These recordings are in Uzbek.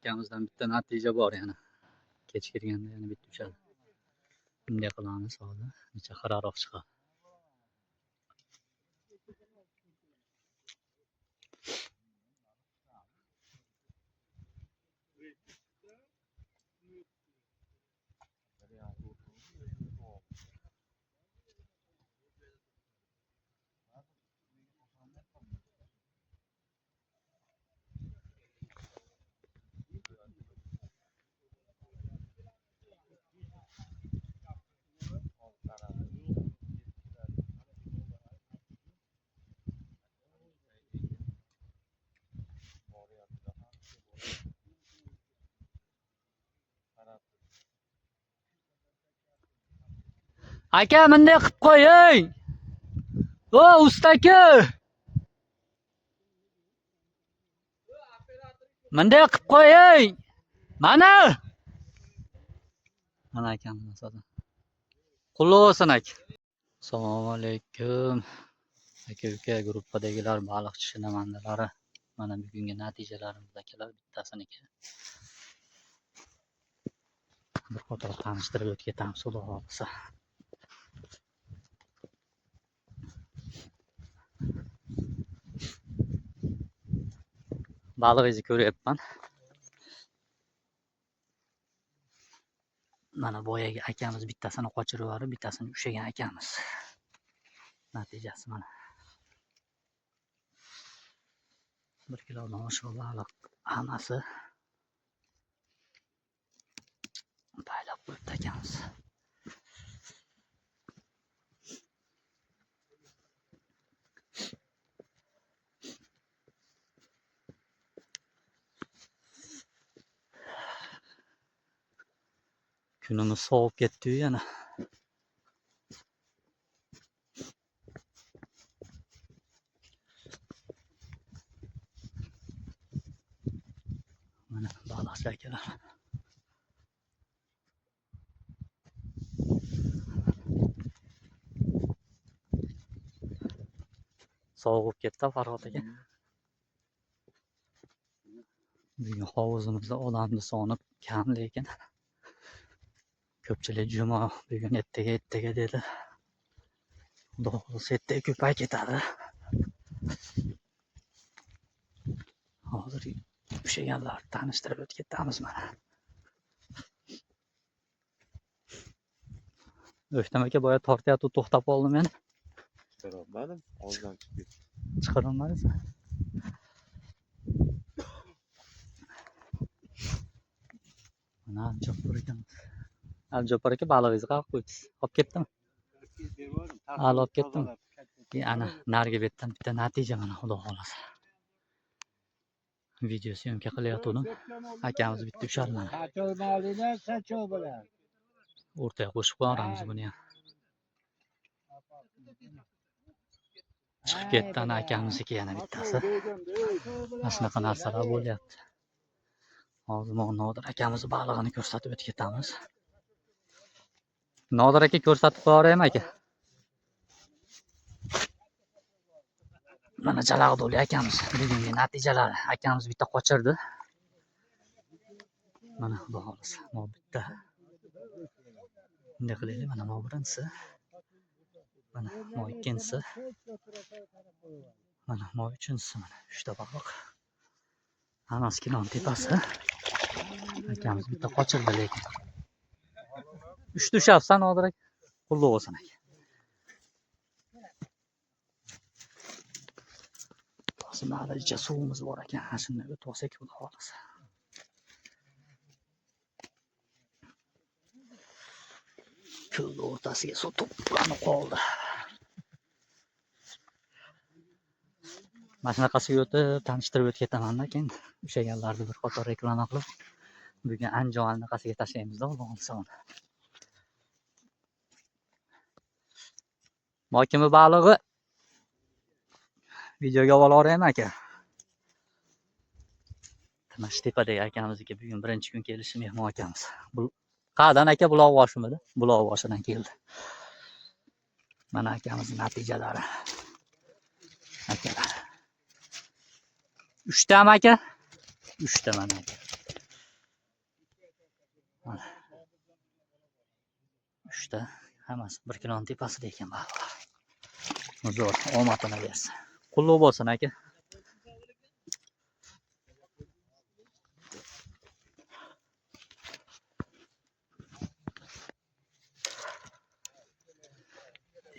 akamizdan bitta natija bor yana. Kech kirganda yana bitta tushadi. Bunday qilamiz hozir. Necha xiraroq chiqadi. Aka, bunday qilib qo'ying. O, ustaki. Bunday qilib qo'ying. Mana. Mana akamiz asosan. Qutlug' bo'lsin aka. Assalomu alaykum. Aka-uka gruppadagilar, baliqchi shinamandalari. Mana bugungi natijalarimiz akalar bittasiniki. Bir qator tanishtirib o'tib ketamiz, xudo xolisa. Balig'ingizni ko'ryapman. Mana boyagi akamiz bittasini qochirib yuborib, bittasini ushlagan akamiz. Natijasi mana. 1 kilodan oshiq baliq hammasi paylab qo'yibdi akamiz. Kunimiz sovib ketdi yana. Mana baliqchi akalar. Sovib ketdi Farhod aka. Bugun hovuzimizda odamning soni kam, lekin ko'pchilik juma bugun ertaga dedi. Xudo xolisa ertaga ko'payib ketadi. Hozir ushlaganlar tanishtirib o'tib ketamiz mana. O'shtam aka boya tortayotib to'xtab qoldim men. Chiqarolmadim, og'zidan chiqib ketdi. Chiqarolmadingizmi? Mana Abjopar akamiz. Abjopar aka balig'ingizni qilib qo'yibsiz. Olib ketdimi? Olib ketdimi? Ana narigi betdan bitta natija mana, xudo xolisa. Video syomka qilayotgandim. Akamiz bitta ushadi mana. O'rtaga qo'shib qo'yamiz buni ham. Chiqib ketdi ana akamizniki yana bittasi. Mana shunaqa narsalar bo'lyapti. Hozir Nodir akamizni balig'ini ko'rsatib o'tib ketamiz. Nodir aka ko'rsatib qo'yaraymi aka? Mana Jalag'duli akamiz bugungi natijalari. Akamiz bitta qochirdi. Mana xudo xolisa, bu bitta. Bunday qilaylik, mana bu birinchisi. Mana bu ikkinchisi. Mana bu uchinchisi, mana 3 ta baliq. Hammasi kilon tepasi. Akamiz bitta qochirdi lekin. 3 ta ushabsan Nodir aka. Qutlug' bo'lsin aka. Hozircha suvimiz bor ekan. Shunday o'tib olsak, xudo xolisa. Ko'l o'rtasiga suv to'planib qoldi. Mana shunaqasiga o'tib tanishtirib o'tib ketaman-da, keyin ushlaganlarni bir qator reklama qilib, bugun Andijon anaqasiga tashlaymiz-da, xudo xolisa. Mokimi balig'i videoga olaraymi aka? Timashtepadagi akamizniki bugun birinchi kun kelishi mehmon akamiz. Qayerdan aka? Buloqboshimidi? Buloqboshidan keldi. Mana akamizning natijalari. Akalar. 3 tami aka? 3 ta mana aka. uchta. Hammasi 1 kiloni tepasida ekan baliqlar. Zo'r, omadini bersin. Qutlug' bo'lsin aka.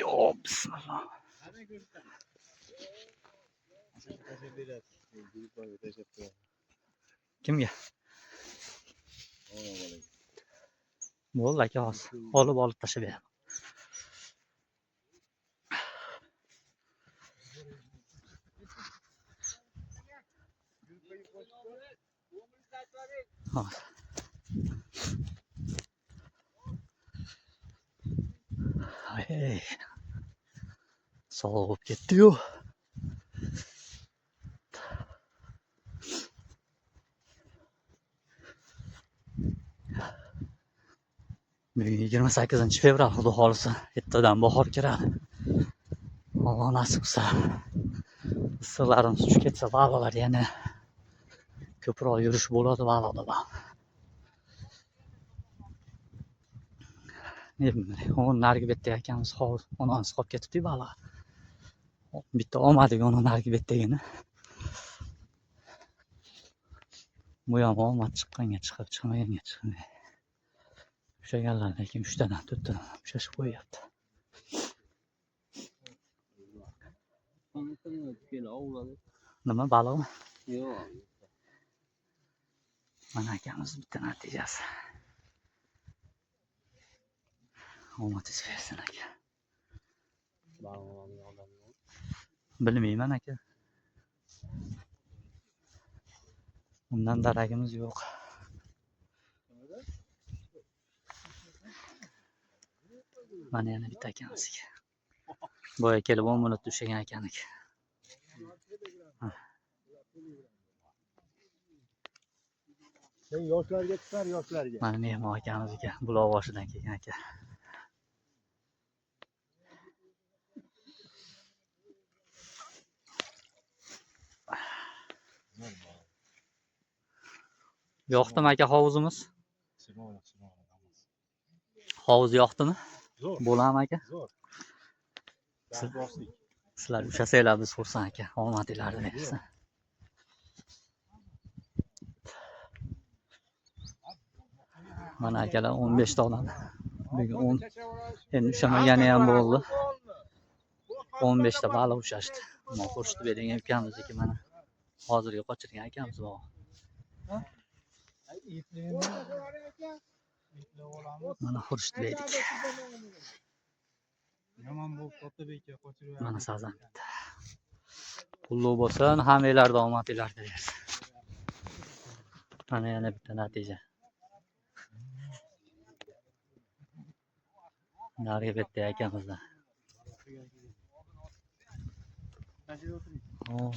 Yo, bismillah. Kimga? Bo'ldi aka, hozir olib tashlab beraman. Hozir. Hey. Sovuq ketdi-yu. Bugun 28-fevral, xudo xolisa, ertadan bahor kiradi. Alloh nasib qilsa, issiqlarimiz tushib ketsa, baliqlar yana ko'proq yurish bo'ladi baliqda. Ne bileyim, onun nargi betdagi akamiz hozir onamiz qolib ketibdi baliq. Bitta olmadik onun nargi betdagini. Bu ham omad chiqqanga chiqib, chiqmaganga chiqmay. Ushlaganlar lekin 3 tadan 4 tadan ushlashib qo'yyapti. Nima baliqmi? Yo'q. Mana akamiz bitta natijasi. Omadingiz bersin aka. Bilmayman aka. Undan daragimiz yo'q. Mana yana bitta akamizga. Boya kelib 10 minut ushlagan ekaniki. Sen yoshlarga chiqar, yoshlarga. Mana mehmon akamizga buloq boshidan kelgan aka. Yo'qdimi aka hovuzimiz? Hovuz yo'qdimi? Zo'r. Bo'ladimi aka? Zo'r. Sizlar ushlasanglar biz xursand aka. Omadinglarni bersin. Mana akalar 15 ta oladi. Bugun 10. Endi ushamagani ham bo'ldi. 15 ta baliq ushashdi. Mana qo'shib bering akamizniki mana. Hozirga qochirgan akamiz bor. Mana xurshid berdik. Mana sazan bitta. Qutlug' bo'lsin, hammanglarda omadinglarni bersin. Mana yana bitta natija. Narga bitta akamizdan. Oh.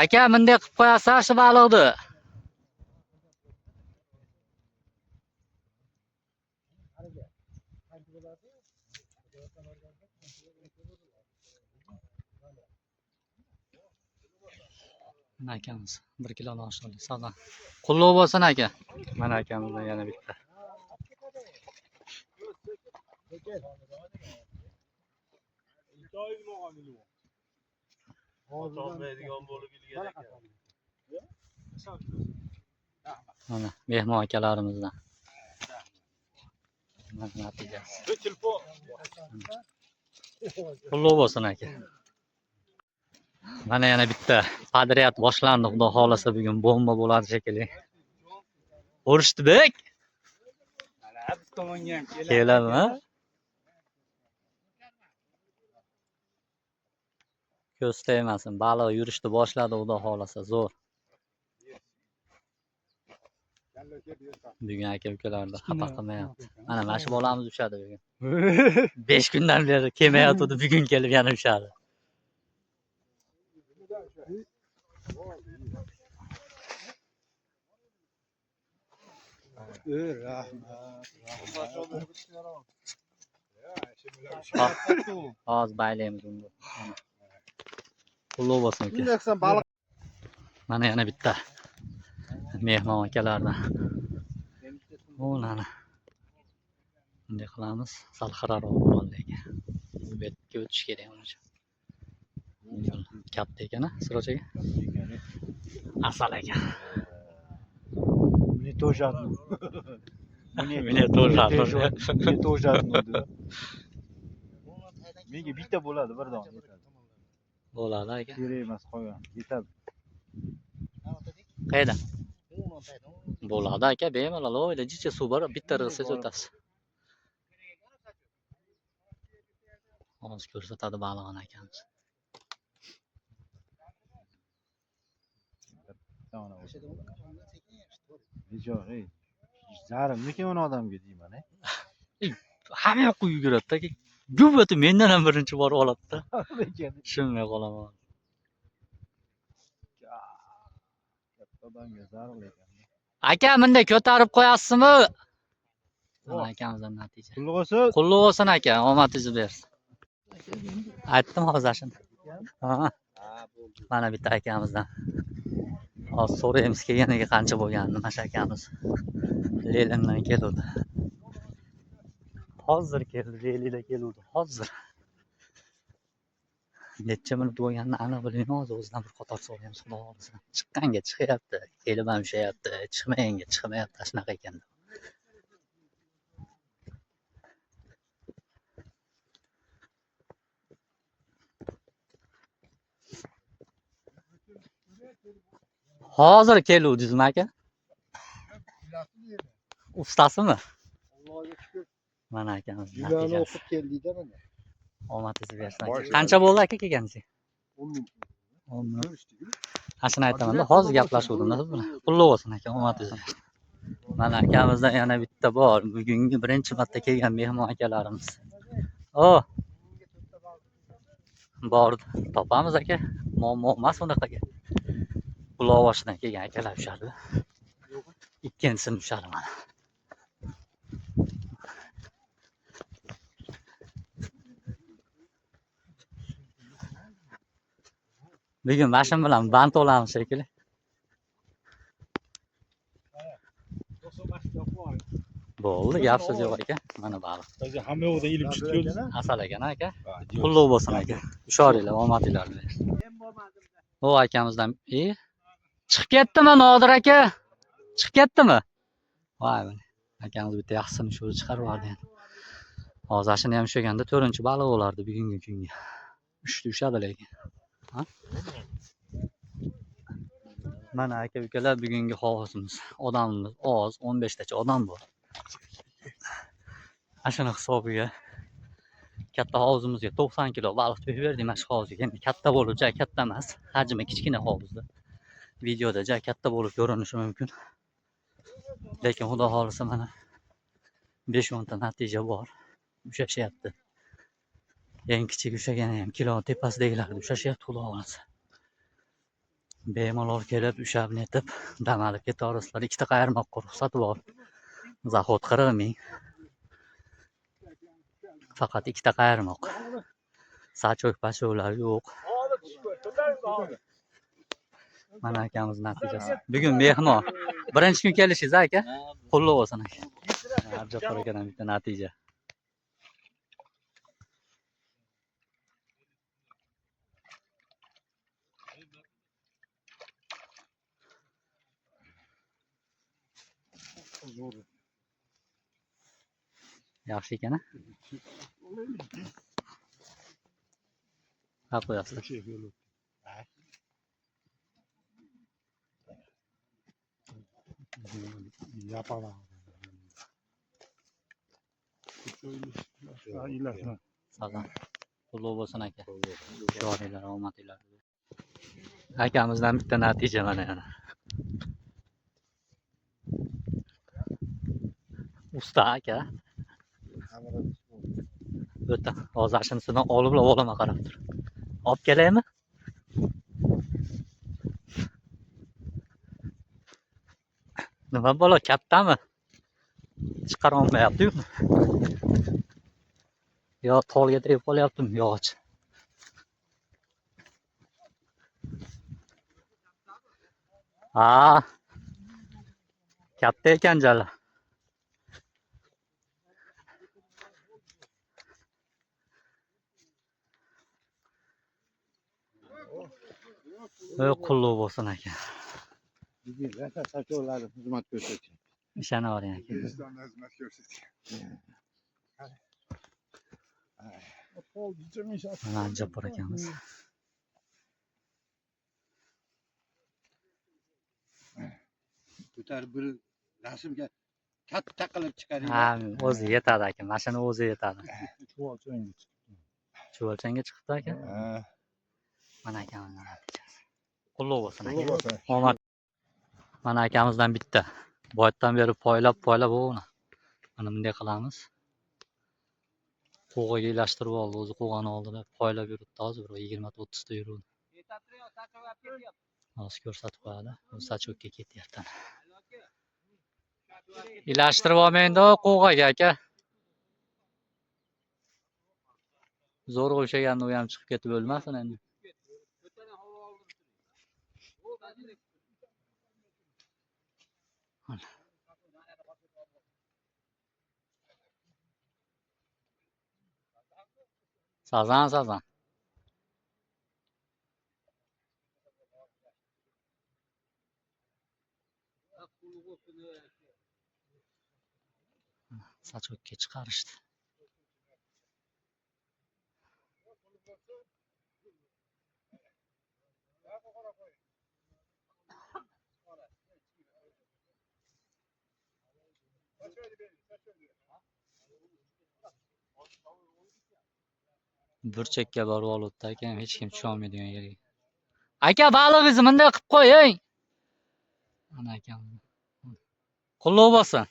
Aka, bunday qilib qo'yasiz shu baliqni. Mana akamiz 1 kiloni oshirdi. Sazan. Qutlug' bo'lsin aka. Mana akamizdan yana bitta. Mana mehmon akalarimizdan. Mana natijasi. Qutlug' bo'lsin aka. Mana yana bitta qadriyat boshlandi. Xudo xolasa bugun bomba bo'ladi shekilli. Xurshidbek Mana biz tomonga ham keladimi? Ko'z tegmasin. Baliq yurishni boshladi, xudo xolasa zo'r. Bugun aka ukalarda xafa qilmayapti. Mana shu bolamiz ushadi bugun. 5 kundan beri kelmayotdi, bugun kelib yana ushadi. Hozir baylaymiz uni. Qulluq bo'lsin aka. Shundaysan baliq. Mana yana bitta mehmon akalardan. Mana. Bunday qilamiz. Sal xiraroq bo'ldi ekan. Bu betga o'tish kerak uncha. Katta ekan, Siroj aka. Asal ekan. Мне тоже одну. Мне тоже одну. Мне тоже одну, да. Menga bitta bo'ladi, bir dona yetadi. Bo'ladi aka. Kerak emas, qo'ygan. Yetadi. Qayda? Bo'ladi aka, bemalol o'yla, jicha suv bor, bitta rig'siz o'tasiz. Hozir ko'rsatadi balig'ini akamiz. Bejon, ey. Zarimniki uni odamga deyman, Hamma yoqqa yuguradi aka. Guvvati mendan ham birinchi borib oladi-da. Tushunmay qolaman. Katta odamga zarur ekan. Aka, bunday ko'tarib qo'yasizmi? Mana akamizdan natija. Qulluq bo'lsin. Qulluq bo'lsin aka, omadingizni bersin. Aytdim hozir shuni. Ha. Mana bitta akamizdan. Hozir so'raymiz kelganiga qancha bo'lganini, mana shu akamiz. Lelindan keldi. Hozir keldi, Lelida keldi, hozir. Necha minut bo'lganini aniq bilmayman, hozir o'zidan bir qator so'raymiz, xudo xolasa. Chiqqanga chiqyapti, kelib ham ushayapti, chiqmaganga chiqmayapti, shunaqa ekan. Hozir keluvdingizmi aka? Ustasimi? Allohga shukr. Mana akamiz Jilani natijasi. o'qib keldingda mana. Omadingizni bersin aka. Qancha bo'ldi aka kelganiga? 10 minut. 10 minut. Ashuni aytaman-da, hozir gaplashuvdim-da siz bilan. Qulluq bo'lsin aka, omadingizni bersin. Mana akamizdan yana bitta bor. Bugungi birinchi marta kelgan mehmon akalarimiz. O. Bor, topamiz aka. Muammo emas unaqaga. Quloqboshidan kelgan akalar ushadi. Ikkinchisini ushadi mana. Bugun mashin bilan band olamiz shekilli. Bo'ldi, gapsiz yo'q aka. Mana baliq. Hozir hamma yoqda ilib chiqdi. Asal ekan aka. Qulluq bo'lsin aka. Ushoringlar, omadinglarni bersin. O akamizdan, chiqib ketdimi Nodir aka? Chiqib ketdimi? Voy, akamiz bitta yaxshisini ushurib chiqarib yubordi endi. Hozir shuni ham ushaganda 4-baliq bo'lardi bugungi kunga. 3ta ushadi lekin. Ha? Mana aka ukalar bugungi hovuzimiz. Odamimiz oz, 15 tacha odam bor. Ashuna hisobiga katta hovuzimizga 90 kilo baliq to'yib berdik mana shu hovuzga. Endi katta bo'lib, joy katta emas, hajmi kichkina hovuzda. Videoda joy katta bo'lib ko'rinishi mumkin. Lekin xudo xolisa mana 5-10 ta natija bor. Ushashyapti. Eng kichik ushagani ham kilo tepasidagilarni ushashyapti, xudo xolisa. Bemalol kelib ushab netib dam olib ketaverasizlar. 2 ta qayirmoqqa ruxsati bor. Zahod 40 ming. Faqat 2 ta qayirmoq. Sachoq-pachoklar yo'q. Mana akamiz natijasi. Bugun mehmon. Birinchi kun kelishingiz aka. Qulluq bo'lsin aka. Abjapor akadan bitta natija. Yaxshi ekan-a? Ha, qo'yasiz. Yapalar. İlaçlar. Sazan. Qutlug' bo'lsin aka. Yoriylar, omadinglar. Akamizdan bitta natija mana yana. Usta aka. O'ta hozir ashinisidan olib o'g'lima qarab tur. Olib kelaymi? Nima bola kattami? Chiqara olmayapti-yu. Yo tolga tegib qolyaptimi yog'och. Ha. Katta ekan jala. Qulluq bo'lsin aka. Bizga sachoqlarni xizmat ko'rsating. Ishonavering aka. Hindistonda xizmat ko'rsating. Mana Jabbar akamiz. Ko'tarib bir rasmga katta qilib chiqaring. Ha, o'zi yetadi aka. Mashina o'zi yetadi. Chuvalchangga chiqdi. Chuvalchangga chiqdi aka. Ha. Mana akamizdan natijasi. Qulluq bo'lsin aka. Qutlug' bo'lsin. Omad. Mana akamizdan bitta. Boyatdan beri poylab uni. Mana bunday qilamiz. Qo'g'aga ilashtirib oldi, o'zi qo'g'ani oldida poylab yuribdi hozir 20-30 ta yuruvdi. Hozir ko'rsatib qo'yadi. O'zi sachokka ketyapti. Ilashtirib olmaydi qo'g'aga aka. Zo'r o'xshaganda u ham chiqib ketib o'lmasin endi. Sazan. Sachokka chiqarishdi. Burchakka borib olibdi aka, hech kim tusha olmaydigan yerga. Aka, balig'ingizni bunday qilib qo'ying. Mana akam. Qulluq bo'lsin.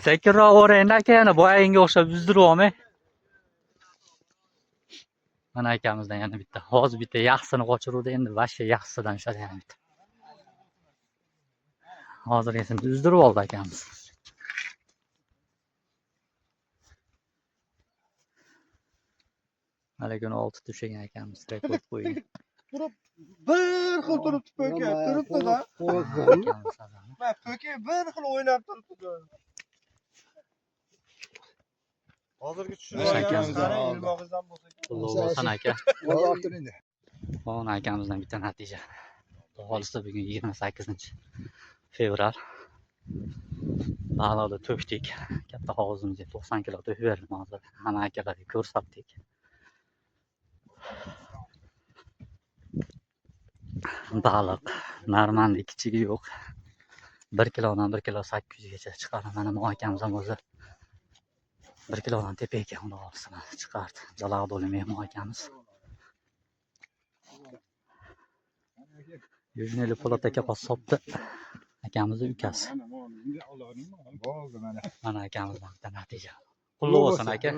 Sekinroq o'raydi aka, yana boyaganga o'xshab uzdirib olmay. Mana akamizdan yana bitta. Hozir bitta yaxsini qochiruvdi, endi vashka yaxsidan ushadi yana bitta. Hozir esa uzdirib oldi akamiz. Mana kuni 6 ta ushlagan akamiz rekord qo'ygan. Bir xil turibdi po'ka, turibdi-da. Va po'ka bir xil o'ynab turibdi. Hozirgi tushirganimiz qarang, ilmog'izdan bo'lsa kerak. Qulluq bo'lsin aka. O'rtoqlar. Mana akamizdan bitta natija. Xolisda bugun 28-fevral. Baliqni to'kdik. Katta hovuzimizga 90 kilo to'kib berdim hozir. Hamma akalarga ko'rsatdik. Baliq narmandi kichigi yo'q. 1 kilodan 1 kilo 800 gacha chiqadi. Mana bu akamiz ham o'zi 1 kilodan tepa ekan, uni olsin chiqardi. Jalag'doli mehmon akamiz. Yujneli Po'lat aka qassobdi. Akamizning ukasi. Mana akamizdan bitta natija. Qulluq bo'lsin aka.